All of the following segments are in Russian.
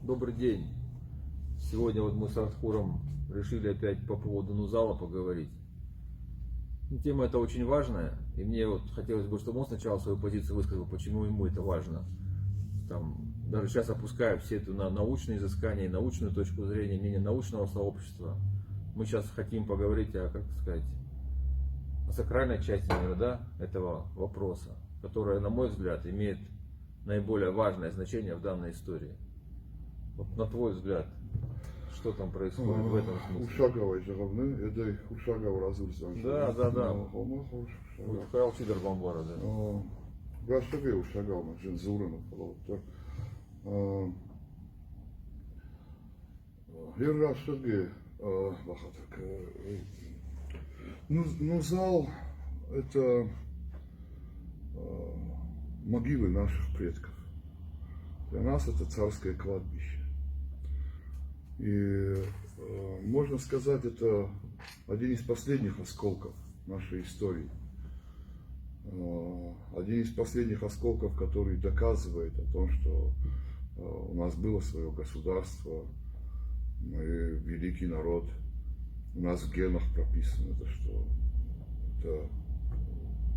Добрый день. Сегодня вот мы с Артхуром решили опять по поводу Нузала поговорить. Тема эта очень важная, и мне вот хотелось бы, чтобы он сначала свою позицию высказал, почему ему это важно. Даже сейчас опуская все это на научные изыскания, научную точку зрения, мнение научного сообщества. Мы сейчас хотим поговорить о, о сакральной части, наверное, этого вопроса, которая, на мой взгляд, имеет наиболее важное значение в данной истории. Вот на твой взгляд, что там происходит в этом смысле? Ушаговой же равны, это Ушагов разурсан. Да. Михаил Сидор Бамбара, да. Гашаге Ушагов, Жензурину, половта. Ирашаге, бахатак. Ну, зал это могилы наших предков. Для нас это царское кладбище. И можно сказать, это один из последних осколков нашей истории. Один из последних осколков, который доказывает о том, что у нас было свое государство, мы великий народ, у нас в генах прописано, что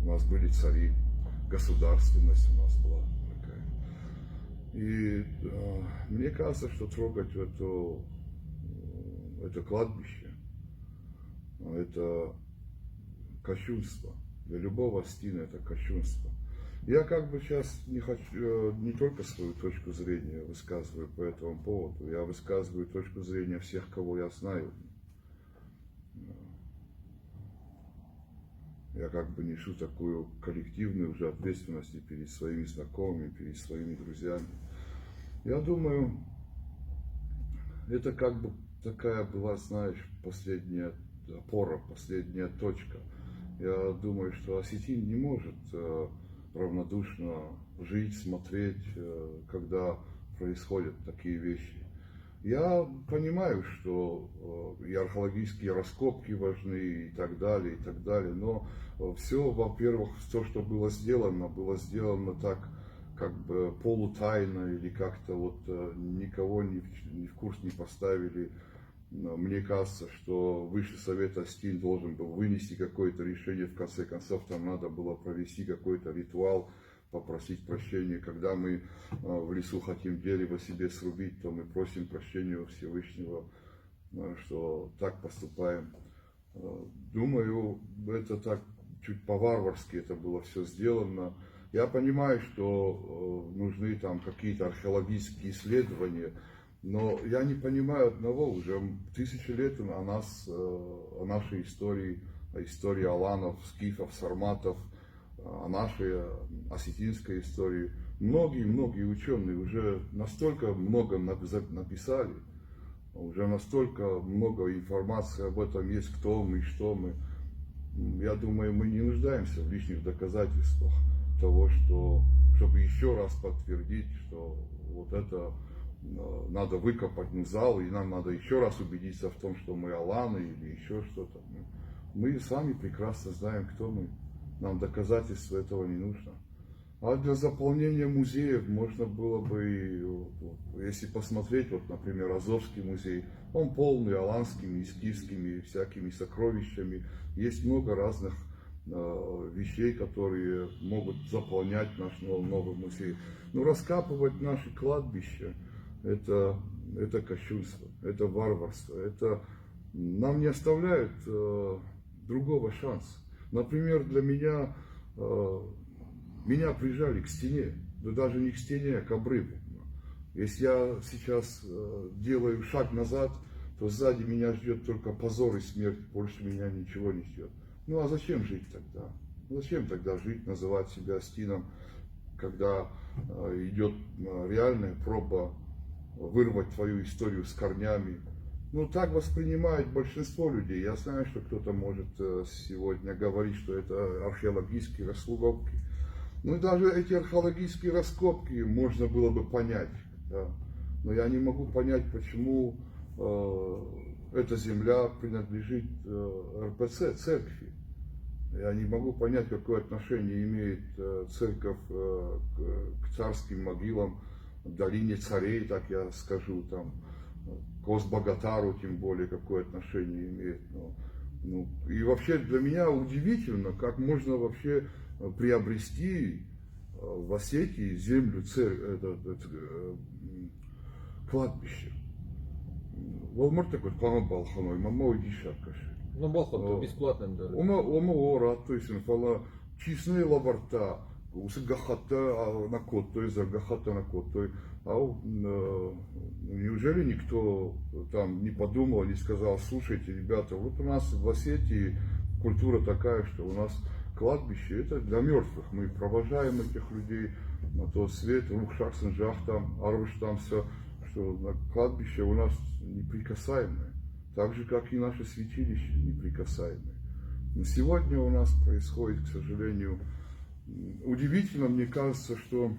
у нас были цари, государственность у нас была такая. И мне кажется, что трогать это кладбище, это кощунство. Для любого стина это кощунство. Я сейчас не хочу, не только свою точку зрения высказываю по этому поводу, я высказываю точку зрения всех, кого я знаю. Я нешу такую коллективную уже ответственность перед своими знакомыми, перед своими друзьями. Я думаю, это такая была, знаешь, последняя опора, последняя точка. Я думаю, что осетин не может равнодушно жить, смотреть, когда происходят такие вещи. Я понимаю, что и археологические раскопки важны и так далее, но все, во-первых, то, что было сделано так, полутайно или как-то никого ни в курс не поставили. Мне кажется, что Высший Совет Остин должен был вынести какое-то решение, в конце концов, там надо было провести какой-то ритуал, попросить прощения. Когда мы в лесу хотим дерево себе срубить, то мы просим прощения у Всевышнего, что так поступаем. Думаю, это так чуть по-варварски это было все сделано. Я понимаю, что нужны там какие-то археологические исследования, но я не понимаю одного, уже 1000 лет о нас, о нашей истории, о истории аланов, скифов, сарматов, о нашей осетинской истории. Многие ученые уже настолько много написали, уже настолько много информации об этом есть, кто мы, что мы. Я думаю, мы не нуждаемся в лишних доказательствах того, чтобы еще раз подтвердить, что вот это надо выкопать Нузал, и нам надо еще раз убедиться в том, что мы аланы или еще что-то. Мы сами прекрасно знаем, кто мы. Нам доказательства этого не нужно. А для заполнения музеев можно было бы, если посмотреть, например, Азовский музей, он полный аланскими и скифскими всякими сокровищами. Есть много разных вещей, которые могут заполнять наш новый музей. Но раскапывать наши кладбища, это кощунство, это варварство, нам не оставляют другого шанса. Например, для меня прижали к стене, да даже не к стене, а к обрыву. Если я сейчас делаю шаг назад, то сзади меня ждет только позор и смерть, больше меня ничего не ждет. Ну а зачем жить тогда? Зачем тогда жить, называть себя Остином, когда идет реальная проба вырвать твою историю с корнями? Так воспринимает большинство людей. Я знаю, что кто-то может сегодня говорить, что это археологические раскопки. И даже эти археологические раскопки можно было бы понять. Да? Но я не могу понять, почему эта земля принадлежит РПЦ, церкви. Я не могу понять, какое отношение имеет церковь к царским могилам. долине царей, так я скажу, там, к Ос-Богатару, тем более, какое отношение имеет. И вообще для меня удивительно, как можно вообще приобрести в Осетии землю, кладбище. Волмар такой план Балханой, мама уйдишь, каши. Ну, Балхон бесплатным, да. Ома орат, то есть фала чистые лаборта, усы гахата на кот, то есть гахата на кот, то есть, неужели никто там не подумал, не сказал, слушайте, ребята, вот у нас в Осетии культура такая, что у нас кладбище это для мертвых, мы провожаем этих людей на тот свет, Рухшах, Санжах там, Арвыш там все, что на кладбище у нас неприкасаемое, так же как и наше святилище неприкасаемое. Но сегодня у нас происходит, к сожалению, удивительно, мне кажется, что,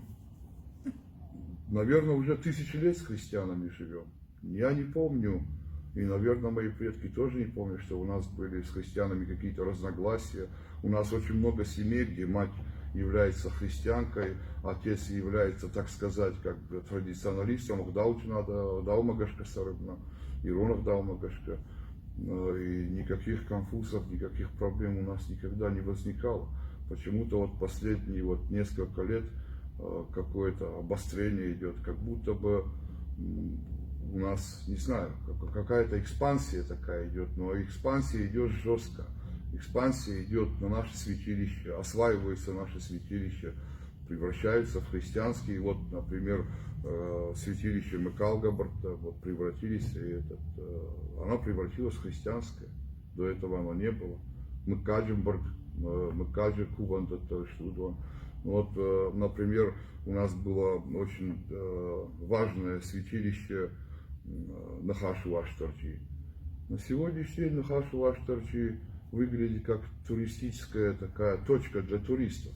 наверное, уже 1000 лет с христианами живем. Я не помню, и, наверное, мои предки тоже не помнят, что у нас были с христианами какие-то разногласия. У нас очень много семей, где мать является христианкой, отец является, так сказать, как бы традиционалистом, Даумагашка Сарыбна, Иронов Даумагашка. И никаких конфузов, никаких проблем у нас никогда не возникало. Почему-то вот последние несколько лет какое-то обострение идет, как будто бы у нас, не знаю, какая-то экспансия такая идет, но экспансия идет жестко. Экспансия идет на наше святилище, осваивается наше святилище, превращаются в христианские. Вот, например, святилище Мекалгабарта превратились, оно превратилось в христианское. До этого оно не было. Мекаджимбарг, Мекаджи Кубанда, то есть вот, например, у нас было очень важное святилище Нахашу Аштарчи. На сегодняшний день Нахашу Аштарчи выглядит как туристическая такая точка для туристов.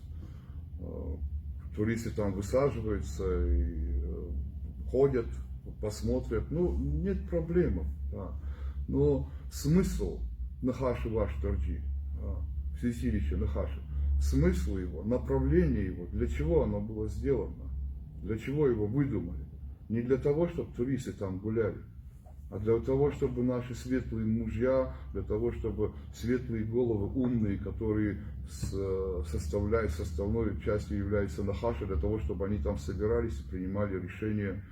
Туристы там высаживаются и ходят, посмотрят. Нет проблем. Да. Но смысл Нахаши Ваштарджи, святилище Нахаши, смысл его, направление его, для чего оно было сделано, для чего его выдумали. Не для того, чтобы туристы там гуляли, а для того, чтобы наши светлые мужья, для того, чтобы светлые головы, умные, которые составляют составной частью являются Нахаши, для того, чтобы они там собирались и принимали решения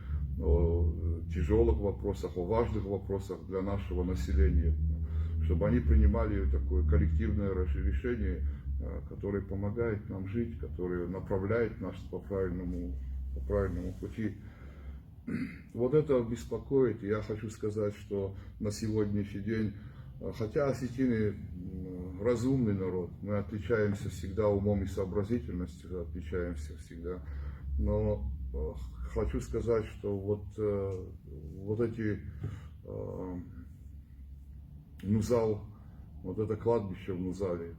о тяжелых вопросах, о важных вопросах для нашего населения, чтобы они принимали такое коллективное решение, которое помогает нам жить, которое направляет нас по правильному пути. Вот это беспокоит. И я хочу сказать, что на сегодняшний день, хотя осетины разумный народ, мы отличаемся всегда умом и сообразительностью, отличаемся всегда, но хочу сказать, что вот эти Нузал, вот это кладбище в Нузале,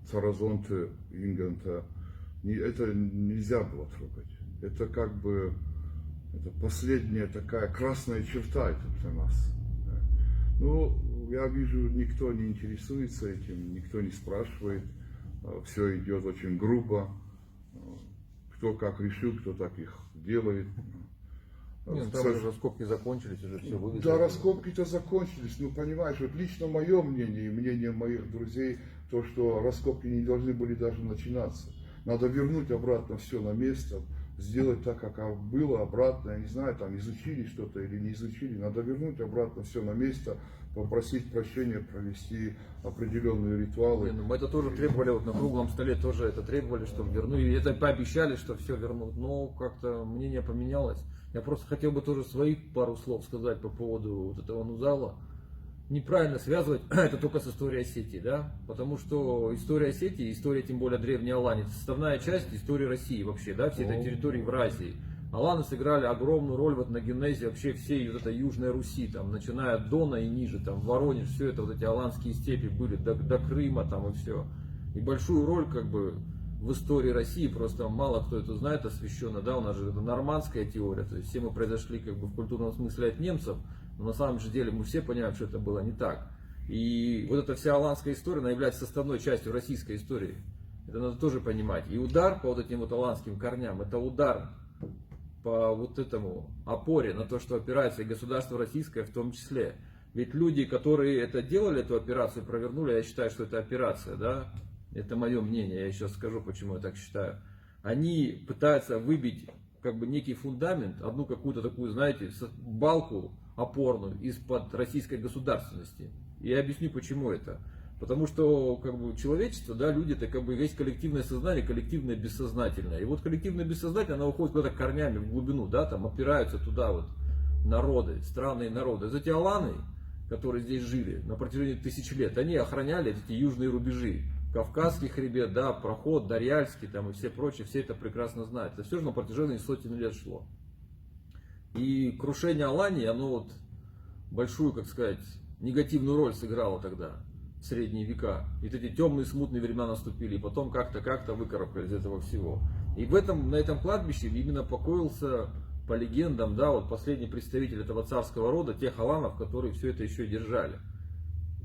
Царазонты, Инганта, это нельзя было трогать. Это как бы это последняя такая красная черта это для нас. Я вижу, никто не интересуется этим, никто не спрашивает. Все идет очень грубо. Кто как решил, кто так их делает. Нет, там уже раскопки закончились, уже все вывезли. Да, раскопки-то закончились. Понимаешь, вот лично мое мнение и мнение моих друзей, то, что раскопки не должны были даже начинаться. Надо вернуть обратно все на место, сделать так, как было, обратно, я не знаю, там изучили что-то или не изучили, надо вернуть обратно все на место, попросить прощения, провести определенные ритуалы. Мы это тоже требовали, на круглом столе тоже это требовали, чтобы вернули, и это пообещали, что все вернут, но как-то мнение поменялось. Я просто хотел бы тоже свои пару слов сказать по поводу вот этого Нузала. Неправильно связывать это только с историей Осетии, да? Потому что история Осетии, история тем более Древней Алании, это составная часть истории России вообще, да, всей этой территории в Евразии. Аланы сыграли огромную роль вот на генезе вообще всей вот этой Южной Руси, там, начиная от Дона и ниже, там, Воронеж, все это, вот эти аланские степи были, до Крыма там и все. И большую роль как бы в истории России, просто мало кто это знает освященно, да, у нас же это нормандская теория, то есть все мы произошли как бы в культурном смысле от немцев, но на самом же деле мы все понимаем, что это было не так. И вот эта вся аланская история, она является составной частью российской истории. Это надо тоже понимать. И удар по вот этим вот аланским корням, это удар по вот этому опоре, на то, что опирается и государство российское в том числе. Ведь люди, которые это делали, эту операцию провернули, я считаю, что это операция, да, это мое мнение, я сейчас скажу, почему я так считаю. Они пытаются выбить как бы некий фундамент, одну какую-то такую, знаете, балку опорную из-под российской государственности. И я объясню, почему это. Потому что как бы человечество, да, люди, это как бы есть коллективное сознание, коллективное бессознательное. И вот коллективное бессознательное, оно уходит куда-то корнями в глубину, да, там опираются туда вот народы, страны и народы. Эти аланы, которые здесь жили на протяжении тысяч лет, они охраняли эти южные рубежи. Кавказский хребет, да, проход, Дарьяльский там и все прочие, все это прекрасно знают. Это все же на протяжении сотен лет шло. И крушение Алании, оно вот большую, как сказать, негативную роль сыграло тогда, в средние века. И вот эти темные, смутные времена наступили, и потом как-то выкарабкались из этого всего. И на этом кладбище именно покоился, по легендам, да, вот последний представитель этого царского рода, тех аланов, которые все это еще держали.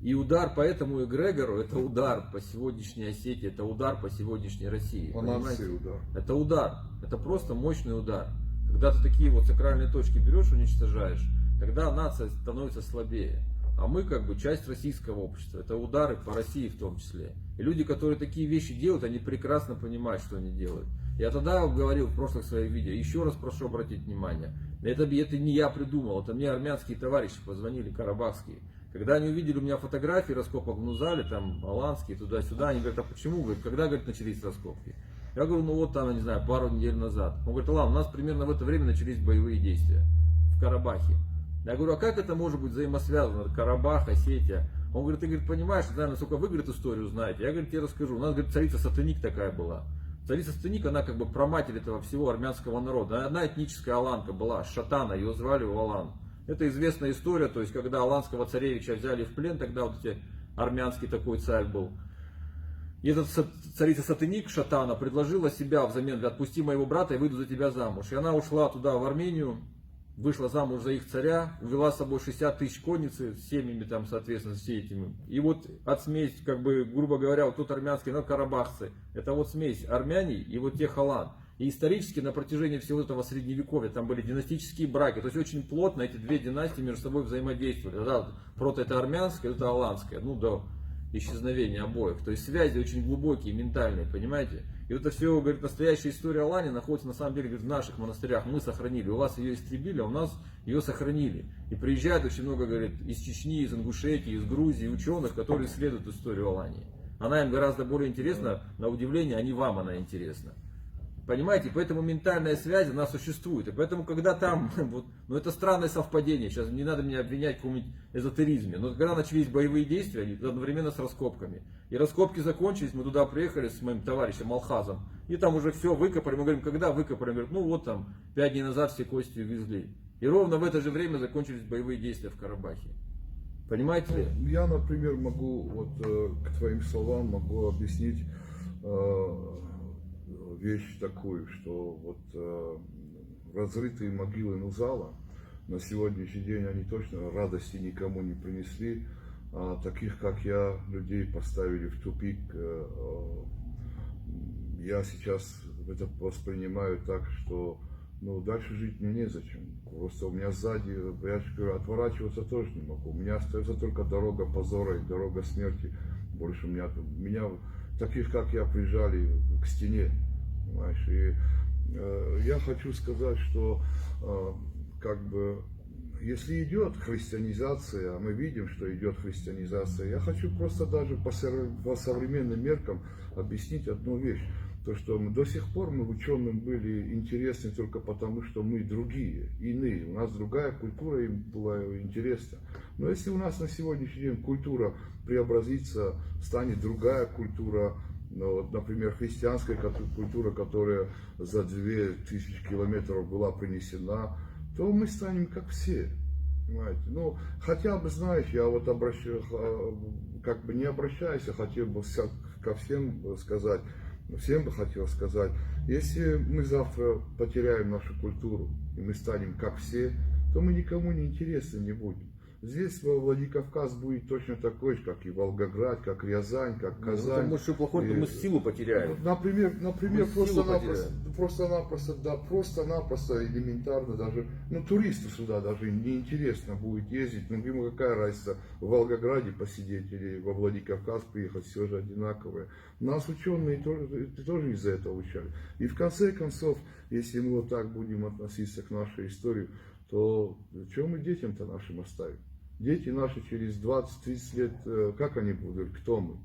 И удар по этому эгрегору, это удар по сегодняшней Осетии, это удар по сегодняшней России. По нации удар. Это удар, это просто мощный удар. Когда ты такие вот сакральные точки берешь, уничтожаешь, тогда нация становится слабее. А мы как бы часть российского общества. Это удары по России в том числе. И люди, которые такие вещи делают, они прекрасно понимают, что они делают. Я тогда говорил в прошлых своих видео, еще раз прошу обратить внимание. Это не я придумал, это мне армянские товарищи позвонили, карабахские. Когда они увидели у меня фотографии раскопок в Нузале, там, аланские, туда-сюда, они говорят, а почему? Говорят, когда, говорит, начались раскопки? Я говорю, ну вот там, я не знаю, пару недель назад. Он говорит, Алан, у нас примерно в это время начались боевые действия в Карабахе. Я говорю, а как это может быть взаимосвязано? Карабах, Осетия. Он говорит, ты, говорит, понимаешь, не знаю, насколько вы, говорит, историю знаете. Я, говорит, тебе расскажу. У нас, говорит, царица Сатаник такая была. Царица Сатаник, она как бы праматерь этого всего армянского народа. Одна этническая аланка была, Шатана, ее звали Алан. Это известная история, то есть, когда аланского царевича взяли в плен, тогда вот эти армянский такой царь был. И эта царица Сатаник, Шатана, предложила себя взамен, отпусти моего брата и выйду за тебя замуж. И она ушла туда, в Армению, вышла замуж за их царя, увела с собой 60 тысяч конницы, с семьями там, соответственно, все этими. И вот от смесь, как бы, грубо говоря, вот тут армянские, ну, карабахцы, это вот смесь армяне и вот тех алан. И исторически на протяжении всего этого средневековья там были династические браки. То есть очень плотно эти две династии между собой взаимодействовали. Да, прото это армянское, это аланское, ну до исчезновения обоих. То есть связи очень глубокие, ментальные, понимаете? И вот это все, говорит, настоящая история Алани находится на самом деле, говорит, в наших монастырях. Мы сохранили. У вас ее истребили, а у нас ее сохранили. И приезжает очень много, говорит, из Чечни, из Ингушетии, из Грузии ученых, которые исследуют историю Алании. Она им гораздо более интересна, на удивление, а не вам она интересна. Понимаете, поэтому ментальная связь, она существует. И поэтому, когда там, вот, ну это странное совпадение, сейчас не надо меня обвинять в каком-нибудь эзотеризме, но когда начались боевые действия, они одновременно с раскопками. И раскопки закончились, мы туда приехали с моим товарищем Алхазом, и там уже все выкопали. Мы говорим, когда выкопали? Он говорит, ну вот там, 5 дней назад все кости увезли. И ровно в это же время закончились боевые действия в Карабахе. Понимаете ли? Я, например, могу, вот к твоим словам, могу объяснить вещь такую, что вот разрытые могилы Нузала на сегодняшний день они точно радости никому не принесли, а таких как я людей поставили в тупик. Я сейчас это воспринимаю так, что ну, дальше жить мне незачем. Просто у меня сзади, я же говорю, отворачиваться тоже не могу. У меня остается только дорога позора и дорога смерти. Больше меня таких как я прижали к стене. Понимаешь? И я хочу сказать, что как бы если идет христианизация, а мы видим, что идет христианизация, я хочу просто даже по современным меркам объяснить одну вещь. То, что до сих пор мы ученым были интересны только потому, что мы другие, иные. У нас другая культура им была интересна. Но если у нас на сегодняшний день культура преобразится, станет другая культура, ну, вот, например, христианская культура, которая за 2000 километров была принесена, то мы станем как все. Понимаете? Ну, хотя бы, знаешь, я вот как бы не обращаюсь, я хотел бы ко всем сказать, всем бы хотел сказать, если мы завтра потеряем нашу культуру, и мы станем как все, то мы никому не интересны не будем. Здесь Владикавказ будет точно такой же, как и Волгоград, как Рязань, как Казань. Ну, может, что плохое, то мы силу потеряем. Например, Мы силу просто-напросто, элементарно даже, ну, туристу сюда даже неинтересно будет ездить. Ну, ему какая разница, в Волгограде посидеть или во Владикавказ приехать, все же одинаковое. Нас ученые тоже из-за этого учали. И в конце концов, если мы вот так будем относиться к нашей истории, то что мы детям-то нашим оставим? Дети наши через 20-30 лет, как они будут, кто мы?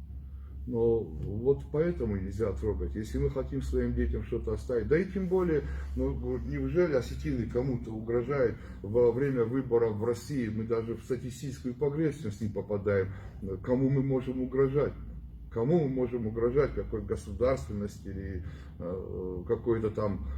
Но вот поэтому нельзя трогать. Если мы хотим своим детям что-то оставить, да и тем более, ну, неужели осетины кому-то угрожают во время выборов в России? Мы даже в статистическую погрешность не попадаем. Кому мы можем угрожать? Кому мы можем угрожать, какой государственности или какой-то там,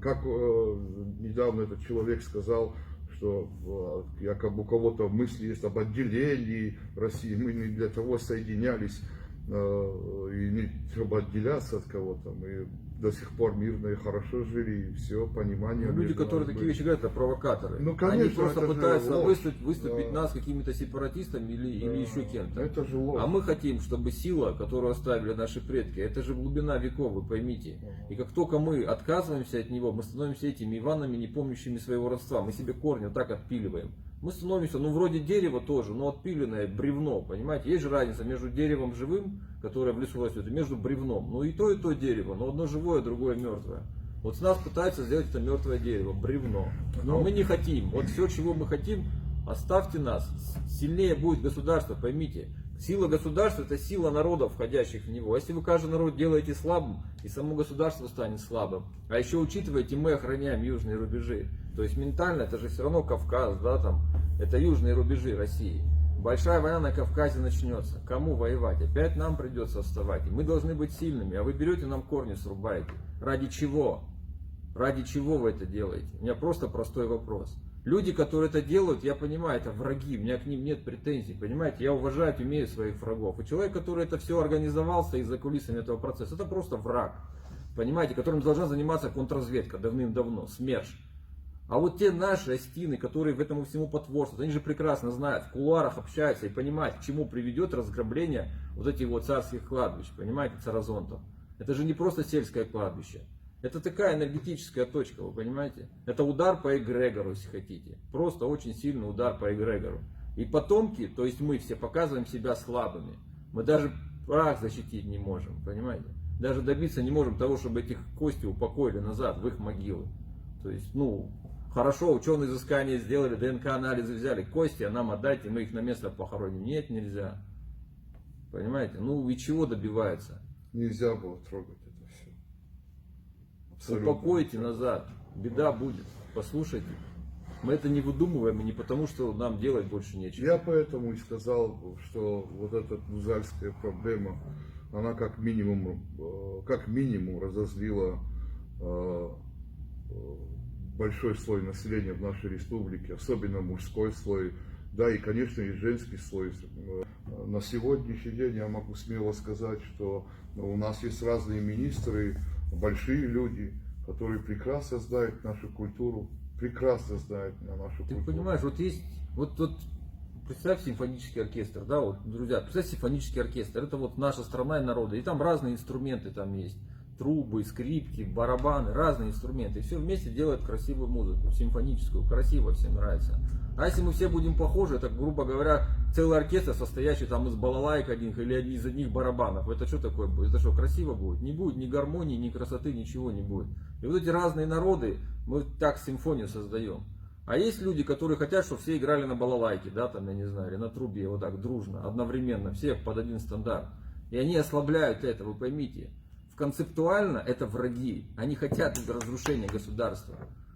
как недавно этот человек сказал, что якобы у кого-то мысли есть об отделении России, мы не для того соединялись, и не чтобы отделяться от кого-то, мы до сих пор мирно и хорошо жили, и все, понимание. Ну, люди, которые такие вещи говорят, это провокаторы. Ну, конечно, они просто это пытаются ложь. выступить нас какими-то сепаратистами или еще кем-то. Это же ложь. А мы хотим, чтобы сила, которую оставили наши предки, это же глубина веков, вы поймите. И как только мы отказываемся от него, мы становимся этими Иванами, не помнящими своего родства. Мы себе корни вот так отпиливаем. Мы становимся, ну, вроде дерева тоже, но отпиленное бревно, понимаете? Есть же разница между деревом живым, которое в лесу растет, и между бревном. Ну, и то дерево, но одно живое, другое мертвое. Вот с нас пытаются сделать это мертвое дерево, бревно. Но мы не хотим. Вот все, чего мы хотим, оставьте нас. Сильнее будет государство, поймите. Сила государства – это сила народов, входящих в него. Если вы каждый народ делаете слабым, и само государство станет слабым. А еще учитывайте, мы охраняем южные рубежи. То есть ментально это же все равно Кавказ, да, там, это южные рубежи России. Большая война на Кавказе начнется. Кому воевать? Опять нам придется вставать. И мы должны быть сильными. А вы берете нам корни срубаете. Ради чего? Ради чего вы это делаете? У меня просто простой вопрос. Люди, которые это делают, я понимаю, это враги, у меня к ним нет претензий, понимаете, я уважаю, имею своих врагов. И человек, который это все организовал, стоит за кулисами этого процесса, это просто враг, понимаете, которым должна заниматься контрразведка давным-давно, СМЕРШ. А вот те наши остины, которые в этому всему потворствуют, они же прекрасно знают, в кулуарах общаются и понимают, к чему приведет разграбление вот этих вот царских кладбищ, понимаете, царазонтов. Это же не просто сельское кладбище. Это такая энергетическая точка, вы понимаете? Это удар по эгрегору, если хотите. Просто очень сильный удар по эгрегору. И потомки, то есть мы все показываем себя слабыми. Мы даже прах защитить не можем, понимаете? Даже добиться не можем того, чтобы этих кости упокоили назад в их могилы. То есть, ну, хорошо, ученые изыскания сделали, ДНК-анализы взяли, кости, а нам отдайте, мы их на место похороним. Нет, нельзя. Понимаете? Ну и чего добиваются? Нельзя было трогать это все. Упокойте назад, беда будет, послушайте. Мы это не выдумываем и не потому, что нам делать больше нечего. Я поэтому и сказал, что вот эта нузальская проблема, она как минимум разозлила большой слой населения в нашей республике, особенно мужской слой, да и, конечно, и женский слой. На сегодняшний день я могу смело сказать, что у нас есть разные министры, большие люди, которые прекрасно знают нашу культуру, прекрасно знают нашу культуру. Ты понимаешь, вот есть, вот представь симфонический оркестр, да, вот, друзья, представь симфонический оркестр, это вот наша страна и народы, и там разные инструменты там есть, трубы, скрипки, барабаны, разные инструменты, и все вместе делают красивую музыку, симфоническую, красиво, всем нравится. А если мы все будем похожи, это, грубо говоря, целый оркестр, состоящий там из балалайк одних или из одних барабанов, это что такое будет? Это что, красиво будет? Не будет ни гармонии, ни красоты, ничего не будет. И вот эти разные народы, мы так симфонию создаем. А есть люди, которые хотят, чтобы все играли на балалайке, да, там, я не знаю, или на трубе, вот так, дружно, одновременно, все под один стандарт. И они ослабляют это, вы поймите. Концептуально это враги, они хотят разрушения государства.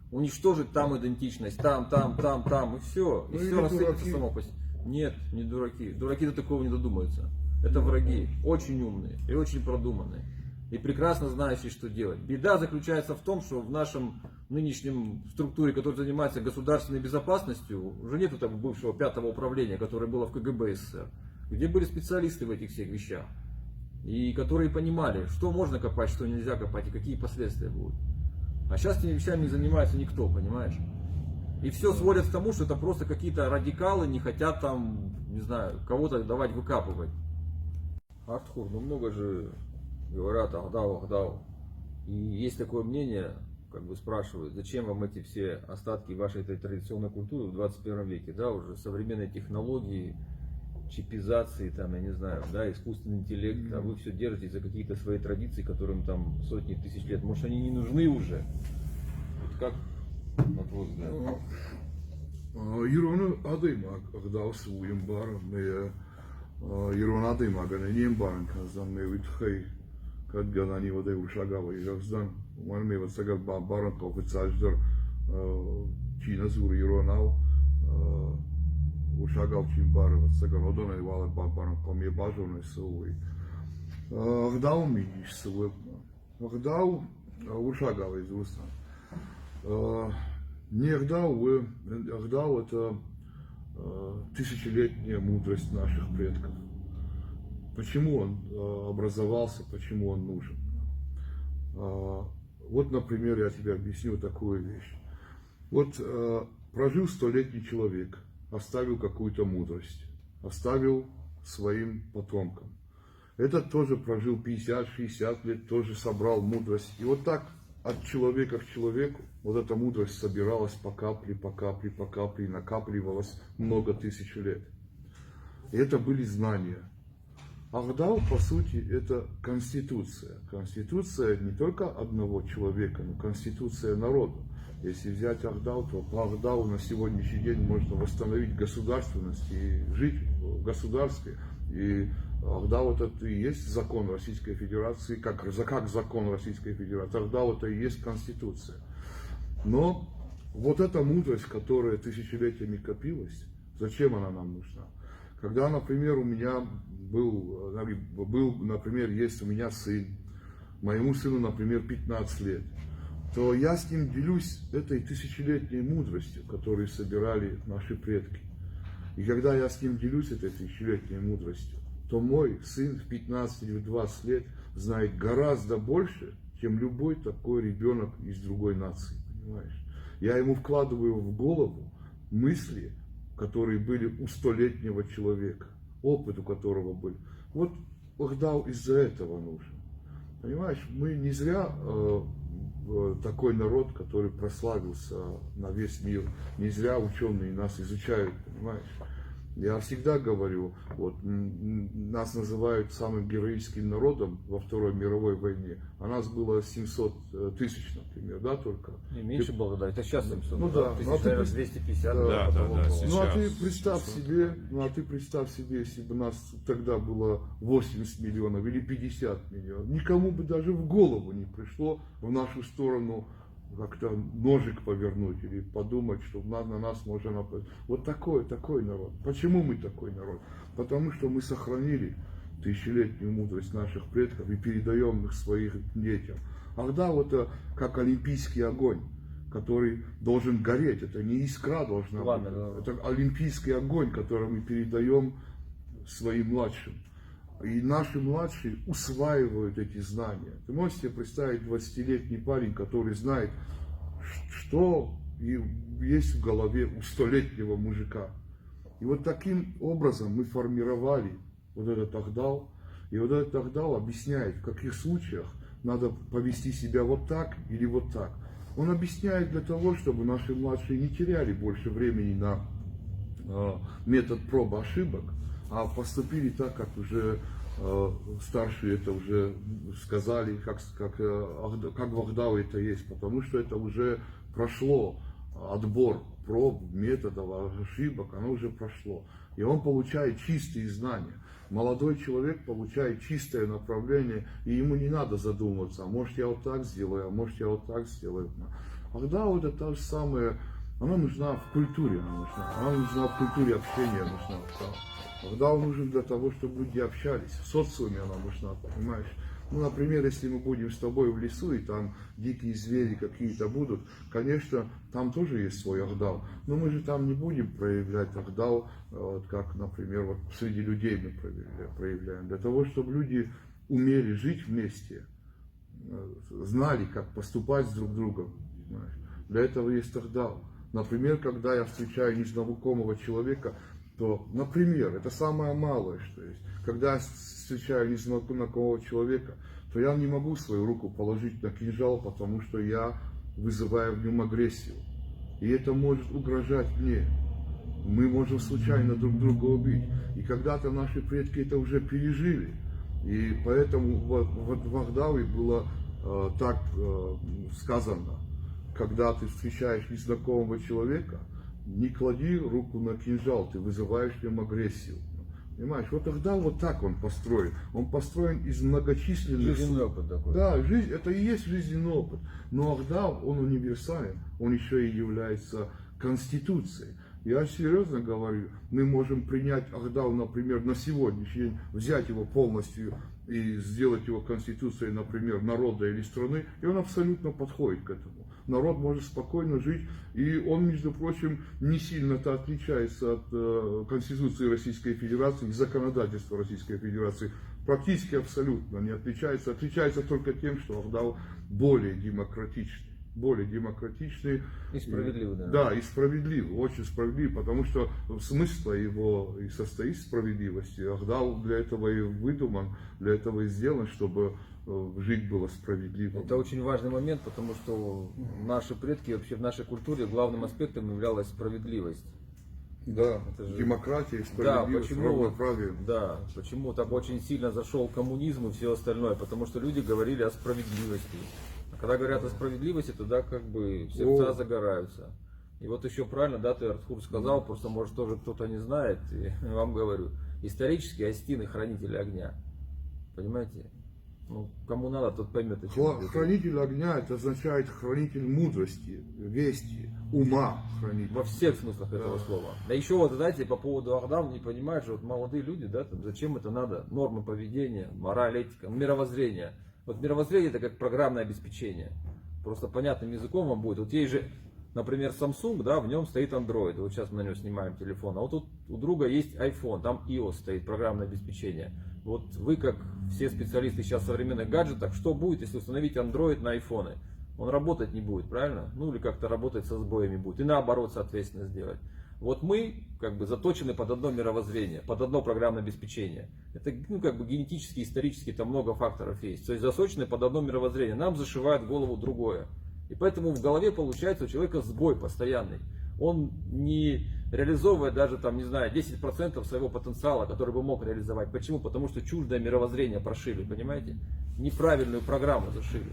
Уничтожить там идентичность, там, и все. И все рассыпется само по себе. Нет, не дураки. Дураки до такого не додумаются. Это враги, очень умные и очень продуманные. И прекрасно знающие, что делать. Беда заключается в том, что в нашем нынешнем структуре, которая занимается государственной безопасностью, уже нету там бывшего 5-го управления, которое было в КГБ СССР, где были специалисты в этих всех вещах. И которые понимали, что можно копать, что нельзя копать, и какие последствия будут. А сейчас этими вещами не занимается никто, понимаешь? И все сводят к тому, что это просто какие-то радикалы не хотят там, не знаю, кого-то давать выкапывать. Артхур, ну много же говорят Ахдау, Ахдау. И есть такое мнение, как бы спрашивают, зачем вам эти все остатки вашей этой традиционной культуры в 21 веке, да, уже современные технологии, чипизации, там, я не знаю, да, искусственный интеллект, а вы все держите за какие-то свои традиции, которым там сотни тысяч лет. Может, они не нужны уже? Вот как, на твой взгляд? Ирону адыма, когда своим баром, Ирон адыма, когда не баром, когда мы витхай, когда они вот эти шагавы, я знаю, мы вот сега баром, как вот саждар, Чина зур Иронау, ушагал чин баром, вот сега родона и вала баром, по мне бажовной совой. Гдау миниш совой, гдау ушагал из уста. Не Ахдау это тысячелетняя мудрость наших предков. Почему он образовался, почему он нужен? Вот, например, я тебе объясню такую вещь. Вот прожил 100-летний человек, оставил какую-то мудрость, оставил своим потомкам. Этот тоже прожил 50-60 лет, тоже собрал мудрость. И вот так от человека к человеку вот эта мудрость собиралась по капле, по капле, по капле, и накапливалась много тысяч лет. И это были знания. Ахдау, по сути, это конституция. Конституция не только одного человека, но конституция народа. Если взять Ахдау, то по Ахдау на сегодняшний день можно восстановить государственность и жить в государстве. И Ахдау это и есть закон Российской Федерации, как закон Российской Федерации. Ахдау это и есть конституция. Но вот эта мудрость, которая тысячелетиями копилась, зачем она нам нужна? Когда, например, у меня например, есть у меня сын, моему сыну, например, 15 лет, то я с ним делюсь этой тысячелетней мудростью, которую собирали наши предки. И когда я с ним делюсь этой тысячелетней мудростью, то мой сын в 15 или в 20 лет знает гораздо больше, чем любой такой ребенок из другой нации, понимаешь? Я ему вкладываю в голову мысли, которые были у 100-летнего человека, опыт у которого был. Вот Ахдау из-за этого нужен. Понимаешь, мы не зря такой народ, который прославился на весь мир, не зря ученые нас изучают, понимаешь? Я всегда говорю, вот, нас называют самым героическим народом во Второй мировой войне, а нас было 700 тысяч, например, да, только. И меньше было, да, это сейчас 700, ну, да, тысяч, наверное, 250. Да, сейчас. Ну а ты представь себе, если бы нас тогда было 80 миллионов или 50 миллионов, никому бы даже в голову не пришло в нашу сторону как-то ножик повернуть или подумать, что на нас можно напасть. Вот такой народ. Почему мы такой народ? Потому что мы сохранили тысячелетнюю мудрость наших предков и передаем их своим детям. Ахдау это как олимпийский огонь, который должен гореть. Это не искра должна быть. Это олимпийский огонь, который мы передаем своим младшим. И наши младшие усваивают эти знания. Ты можешь себе представить 20-летний парень, который знает, что есть в голове у 100-летнего мужика. И вот таким образом мы формировали вот этот Ахдау. И вот этот Ахдау объясняет, в каких случаях надо повести себя вот так или вот так. Он объясняет для того, чтобы наши младшие не теряли больше времени на метод проб и ошибок, а поступили так, как уже старшие это уже сказали, как в Ахдау это есть, потому что это уже прошло отбор проб, методов, ошибок, оно уже прошло. И он получает чистые знания. Молодой человек получает чистое направление, и ему не надо задумываться, а может я вот так сделаю, а может я вот так сделаю. Ахдау это та же самая, она нужна в культуре, она нужна в культуре общения, нужна. Ахдау нужен для того, чтобы люди общались, в социуме она нужна, понимаешь? Ну, например, если мы будем с тобой в лесу, и там дикие звери какие-то будут, конечно, там тоже есть свой Ахдау, но мы же там не будем проявлять Ахдау, вот как, например, вот среди людей мы проявляем, для того, чтобы люди умели жить вместе, знали, как поступать с друг другом, понимаешь? Для этого есть Ахдау. Например, когда я встречаю незнакомого человека, то, например, это самое малое, что есть. Когда я встречаю незнакомого человека, то я не могу свою руку положить на кинжал, потому что я вызываю в нем агрессию. И это может угрожать мне. Мы можем случайно друг друга убить. И когда-то наши предки это уже пережили. И поэтому в Ахдаве было так сказано: когда ты встречаешь незнакомого человека, не клади руку на кинжал, ты вызываешь в нем агрессию. Понимаешь, вот Ахдав вот так он построен. Он построен из многочисленных... Жизненный опыт такой. Да, жизнь, это и есть жизненный опыт. Но Ахдав, он универсален, он еще и является конституцией. Я серьезно говорю, мы можем принять Ахдав, например, на сегодняшний день, взять его полностью и сделать его конституцией, например, народа или страны, и он абсолютно подходит к этому. Народ может спокойно жить, и он, между прочим, не сильно-то отличается от Конституции Российской Федерации и законодательства Российской Федерации. Практически абсолютно не отличается. Отличается только тем, что Ахдав более демократичный. Более демократичный. И справедливый, да. Да, и справедливый, очень справедливый, потому что смысл его и состоит в справедливости. Ахдав для этого и выдуман, для этого и сделан, чтобы жить было справедливо. Это очень важный момент, потому что наши предки, вообще в нашей культуре главным аспектом являлась справедливость. Да, Это же... демократия, Да, справедливость, почему, равноправие. да, почему так очень сильно зашел коммунизм и все остальное? Потому что люди говорили о справедливости. А когда говорят о справедливости, тогда как бы сердца загораются. И вот еще правильно, да, ты, Артхур, сказал, просто может тоже кто-то не знает, и вам говорю, исторически Астины хранители огня. Понимаете? Ну, кому надо, тот поймет. Хранитель огня, это означает хранитель мудрости, вести, ума хранитель. Во всех смыслах этого слова. Да еще вот, знаете, по поводу Ахдав не понимают, что вот молодые люди, да, там, зачем это надо? Нормы поведения, мораль, этика, мировоззрение. Вот мировоззрение это как программное обеспечение. Просто понятным языком вам будет. Вот есть же, например, Samsung, да, в нем стоит Android. Вот сейчас мы на нем снимаем телефон. А вот тут у друга есть iPhone, там iOS стоит, программное обеспечение. Вот вы, как все специалисты сейчас в современных гаджетах, что будет, если установить Android на айфоны? Он работать не будет, правильно? Ну или как-то работать со сбоями будет. И наоборот, соответственно, сделать. Вот мы как бы заточены под одно мировоззрение, под одно программное обеспечение. Это ну, как бы генетически, исторически там много факторов есть. То есть заточены под одно мировоззрение. Нам зашивают в голову другое. И поэтому в голове получается у человека сбой постоянный. Он не реализовывает даже там, не знаю, 10% своего потенциала, который бы мог реализовать. Почему? Потому что чуждое мировоззрение прошили, понимаете? Неправильную программу зашили.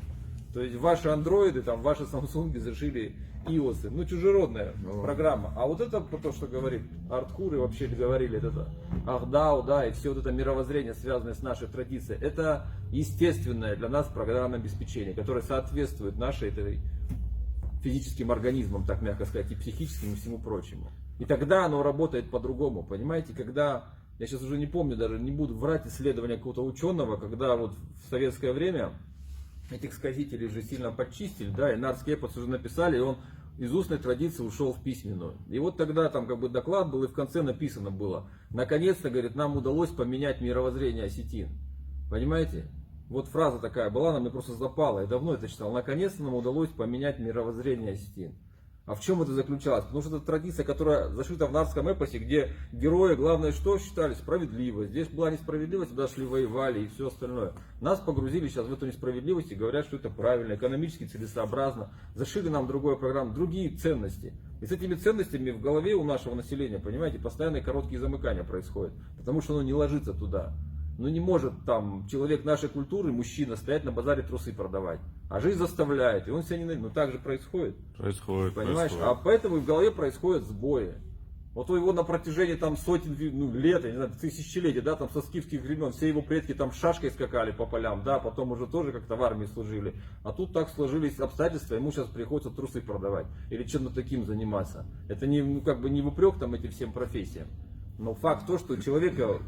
То есть ваши андроиды, там, ваши самсунги зашили iOS. Ну, чужеродная программа. А вот это то, что говорит Артхур, и вообще говорили, это Ахдау, да, и все вот это мировоззрение, связанное с нашей традицией, это естественное для нас программное обеспечение, которое соответствует нашей этой физическим организмам, так мягко сказать, и психическим, и всему прочему. И тогда оно работает по-другому, понимаете, когда, я сейчас уже не помню, даже не буду врать исследования какого-то ученого, когда вот в советское время этих сказителей же сильно подчистили, да, и Нардский эпос уже написали, и он из устной традиции ушел в письменную. И вот тогда там как бы доклад был, и в конце написано было, наконец-то, говорит, нам удалось поменять мировоззрение осетин. Понимаете? Вот фраза такая была, она мне просто запала, я давно это читал. Наконец-то нам удалось поменять мировоззрение осетин. А в чем это заключалось? Потому что это традиция, которая зашита в Нардском эпосе, где герои, главное, что считали? Справедливость. Здесь была несправедливость, туда шли, воевали и все остальное. Нас погрузили сейчас в эту несправедливость и говорят, что это правильно, экономически целесообразно. Зашили нам другую программу, другие ценности. И с этими ценностями в голове у нашего населения, понимаете, постоянные короткие замыкания происходят. Потому что оно не ложится туда. Ну не может там человек нашей культуры, мужчина, стоять на базаре трусы продавать. А жизнь заставляет, и он себя ненавидит. Ну так же происходит. Понимаешь? Происходит. А поэтому в голове происходят сбои. Вот у его на протяжении там сотен лет, я не знаю, тысячелетий, да, там со скифских времен, все его предки там шашкой скакали по полям, да, потом уже тоже как-то в армии служили. А тут так сложились обстоятельства, ему сейчас приходится трусы продавать. Или чем-то таким заниматься. Это не, ну, как бы не в упрек там этим всем профессиям. Но факт то, что человека...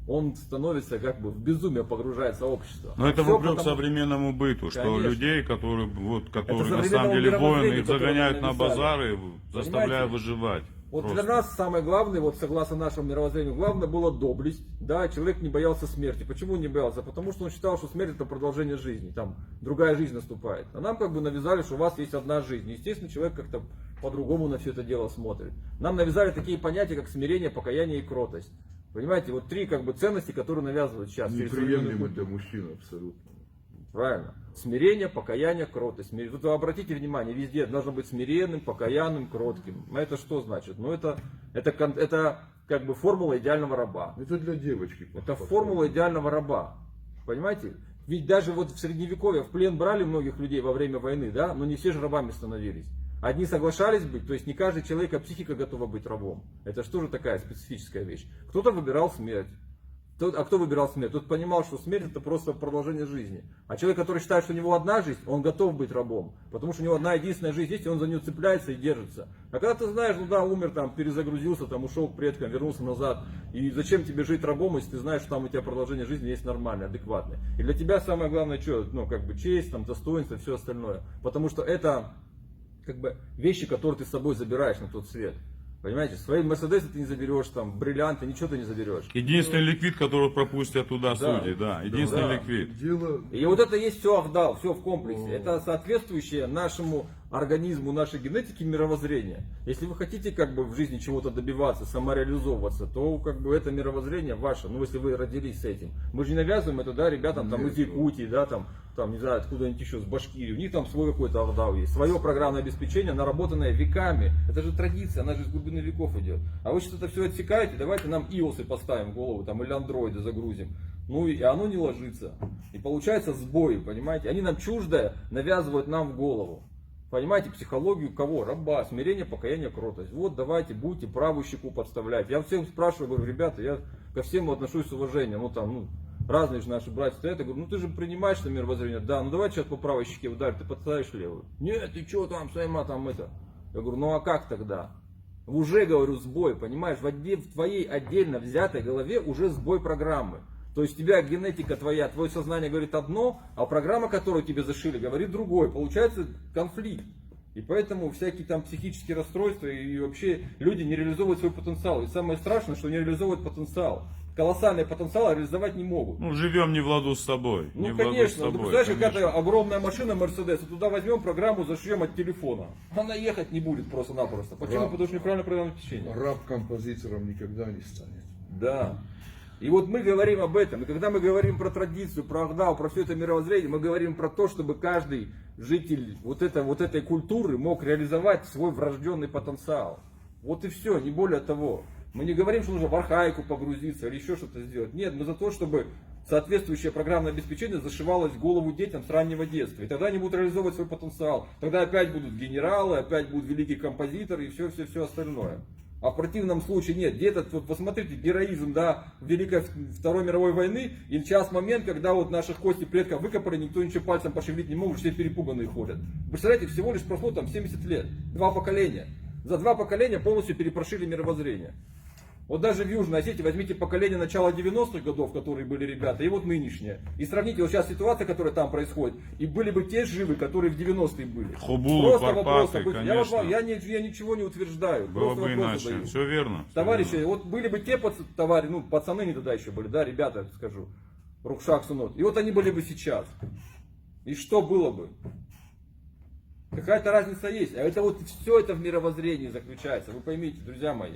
он становится как бы в безумие, погружается в общество. Но это Всё вопрек потому... современному быту, что Конечно. людей, которые на современному самом деле воины, мировоззрению, их загоняют на которое базары, заставляя Понимаете? выживать. Вот Просто. для нас самое главное, вот согласно нашему мировоззрению, главное было доблесть. Да, человек не боялся смерти. Почему не боялся? Потому что он считал, что смерть это продолжение жизни. Там другая жизнь наступает. А нам как бы навязали, что у вас есть одна жизнь. Естественно, человек как-то по-другому на все это дело смотрит. Нам навязали такие понятия, как смирение, покаяние и кротость. Понимаете, вот три как бы ценности, которые навязывают сейчас. через современную Неприемлемо культуру. для мужчин абсолютно. Правильно. Смирение, покаяние, кротость. Тут вы обратите внимание, везде должно быть смиренным, покаянным, кротким. А это что значит? Ну это как бы формула идеального раба. Это для девочки. Это формула идеального раба. Понимаете? Ведь даже вот в средневековье в плен брали многих людей во время войны, да, но не все же рабами становились. Одни соглашались быть, то есть не каждый человек, а психика готова быть рабом. Это же тоже такая специфическая вещь. Кто-то выбирал смерть. А кто выбирал смерть? Тот понимал, что смерть это просто продолжение жизни. А человек, который считает, что у него одна жизнь, он готов быть рабом. Потому что у него одна единственная жизнь есть, и он за нее цепляется и держится. А когда ты знаешь, ну да, умер, там, перезагрузился, там, ушел к предкам, вернулся назад. И зачем тебе жить рабом, если ты знаешь, что там у тебя продолжение жизни есть нормальное, адекватное. И для тебя самое главное, что, ну, как бы честь, там, достоинство и все остальное. Потому что это, как бы, вещи, которые ты с собой забираешь на тот свет. Понимаете, свои Мерседесы ты не заберешь, там, бриллианты, ничего ты не заберешь. Единственный ликвид, который пропустят туда Да. судьи, да. Единственный Да. ликвид. Дело... И вот это есть все Ахдал, все в комплексе. Это соответствующее нашему организму, нашей генетике мировоззрение. Если вы хотите как бы в жизни чего-то добиваться, самореализовываться, то как бы это мировоззрение ваше. Ну, если вы родились с этим. Мы же не навязываем это, да, ребятам там Нет, из Якутии, да, там, не знаю, откуда-нибудь еще, с Башкирии. У них там свой какой-то Ахдал есть. Свое программное обеспечение, наработанное веками. Это же традиция, она же из глубины веков идет. А вы что-то все отсекаете, давайте нам иосы поставим в голову, там, или андроиды загрузим. Ну и оно не ложится. И получается сбои, понимаете? Они нам чуждое навязывают нам в голову. Понимаете, психологию кого? Раба, смирение, покаяние, кротость. Вот давайте, будете правую щеку подставлять. Я всем спрашиваю, говорю, ребята, я ко всем отношусь с уважением. Ну там, разные же наши братья стоят. Я говорю, ну ты же принимаешь это мировоззрение. Да, ну давай сейчас по правой щеке ударь, ты подставишь левую. Нет, ты что там, Сайма, там это. Я говорю, ну а как тогда? Уже, говорю, сбой, понимаешь, в твоей отдельно взятой голове уже сбой программы. То есть у тебя генетика твоя, твое сознание говорит одно, а программа, которую тебе зашили, говорит другое. Получается конфликт. И поэтому всякие там психические расстройства и вообще люди не реализовывают свой потенциал. И самое страшное, что не реализовывают потенциал. Колоссальный потенциал реализовать не могут. Ну, живем не в ладу с собой. Ну не в ладу с конечно, ну, собой, представляешь, конечно. какая-то огромная машина Мерседес, туда возьмем программу, зашьем от телефона. Она ехать не будет просто-напросто. Почему? Раб. Потому что неправильно программное обеспечение. Раб композитором никогда не станет. Да. И вот мы говорим об этом. И когда мы говорим про традицию, про Ахдал, про все это мировоззрение, мы говорим про то, чтобы каждый житель вот этой культуры мог реализовать свой врожденный потенциал. Вот и все, не более того. Мы не говорим, что нужно в архаику погрузиться или еще что-то сделать. Нет, мы за то, чтобы соответствующее программное обеспечение зашивалось в голову детям с раннего детства. И тогда они будут реализовывать свой потенциал. Тогда опять будут генералы, опять будут великие композиторы и все остальное. А в противном случае нет. Где-то, вот посмотрите, героизм, да, Великой Второй мировой войны, и сейчас момент, когда вот наших кости предков выкопали, никто ничего пальцем пошевелить не может, все перепуганные ходят. Представляете, всего лишь прошло там 70 лет, 2 поколения. За 2 поколения полностью перепрошили мировоззрение. Вот даже в Южной Осетии возьмите поколение начала 90-х годов, которые были ребята, и вот нынешнее. И сравните, вот сейчас ситуация, которая там происходит, и были бы те живы, которые в 90-е были. Хубулы, Просто вопрос Карпаты, такой. конечно. Я ничего не утверждаю. Было просто бы вопрос иначе. задаю. Все верно. всё Товарищи, верно. вот были бы те пацаны не тогда еще были, да, ребята, скажу, Рукшак Сунот. И вот они были бы сейчас. И что было бы? Какая-то разница есть. А это вот все это в мировоззрении заключается. Вы поймите, друзья мои.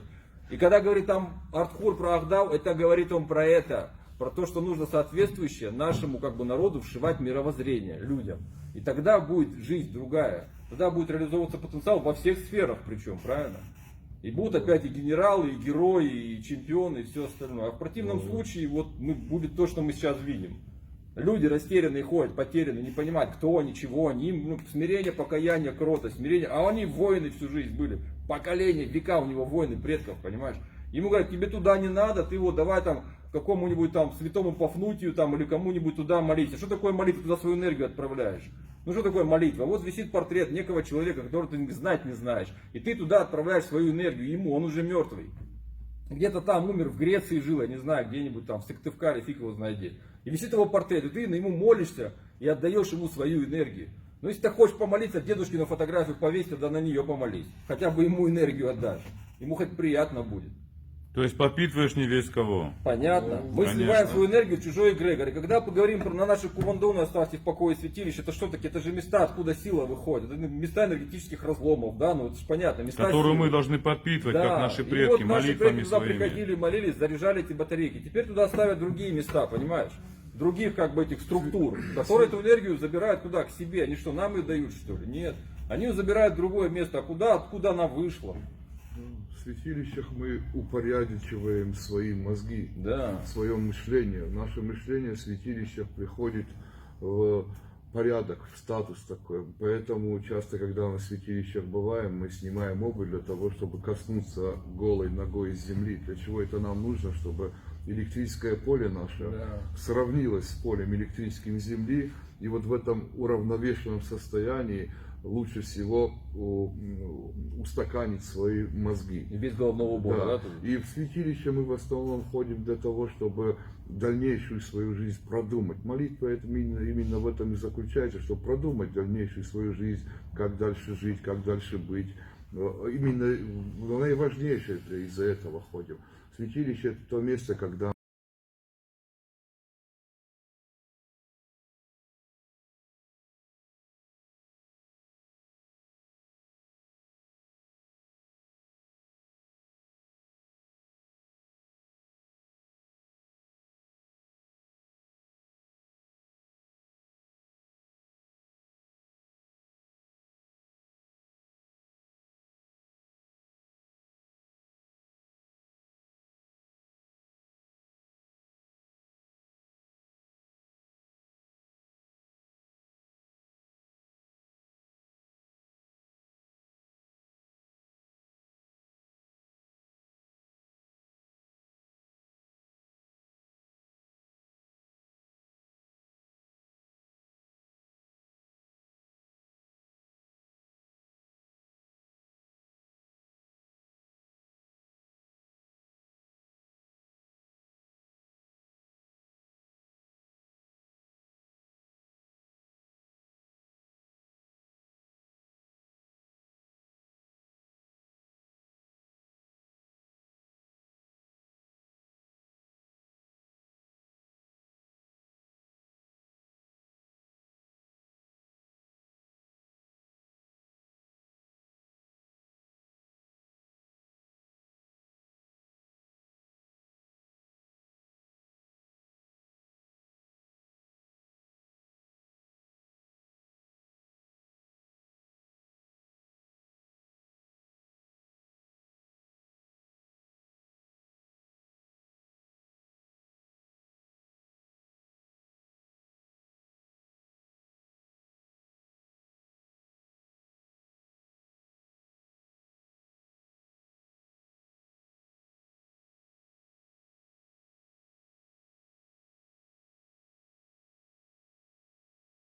И когда говорит там Артхур про Ахдал, это говорит он про это. Про то, что нужно соответствующее нашему как бы народу вшивать мировоззрение людям. И тогда будет жизнь другая. Тогда будет реализовываться потенциал во всех сферах причем, правильно? И будут опять и генералы, и герои, и чемпионы, и все остальное. А в противном случае вот будет то, что мы сейчас видим. Люди растерянные ходят, потерянные, не понимают, кто они, чего они. Им смирение, покаяние, кротость, смирение. А они воины всю жизнь были. Поколения, века у него воины предков, понимаешь? Ему говорят, тебе туда не надо, ты вот давай там какому-нибудь там святому Пафнутию там или кому-нибудь туда молиться. Что такое молитва? Туда свою энергию отправляешь. Ну что такое молитва? Вот висит портрет некого человека, которого ты знать не знаешь. И ты туда отправляешь свою энергию ему, он уже мертвый. Где-то там умер, в Греции жил, я не знаю, где-нибудь там, в Сыктывкаре, фиг его знает где. И висит его портрет, и ты на ему молишься и отдаешь ему свою энергию. Но если ты хочешь помолиться, дедушкину фотографию повесь, тогда на нее помолись. Хотя бы ему энергию отдашь. ему хоть приятно будет. То есть подпитываешь не весь кого. Понятно. Мы конечно. сливаем свою энергию в чужой эгрегор. И когда поговорим про на наши кувандоны, оставьте в покое святилища, это что такие? Это же места, откуда сила выходит. Это места энергетических разломов, да, ну это же понятно. Места Которую силы. мы должны подпитывать, Да. как наши И предки, вот наши молитвами предки туда своими. приходили, молились, заряжали эти батарейки. Теперь туда ставят другие места, понимаешь? Других как бы этих структур, которые эту энергию забирают куда? К себе. Они что, нам ее дают, что ли? Нет. Они ее забирают в другое место. А куда? Откуда она вышла? В святилищах мы упорядочиваем свои мозги, Да. свое мышление. Наше мышление в святилищах приходит в порядок, в статус такой. Поэтому часто, когда мы в святилищах бываем, мы снимаем обувь для того, чтобы коснуться голой ногой земли. Для чего это нам нужно? Чтобы электрическое поле наше сравнилось с полем электрическим земли. И вот в этом уравновешенном состоянии лучше всего устаканить свои мозги. И без головного убора, да? Да. И в святилище мы в основном ходим для того, чтобы дальнейшую свою жизнь продумать. Молитва это именно в этом и заключается, чтобы продумать дальнейшую свою жизнь, как дальше жить, как дальше быть. Именно наиважнейшее из-за этого ходим. Святилище это то место, когда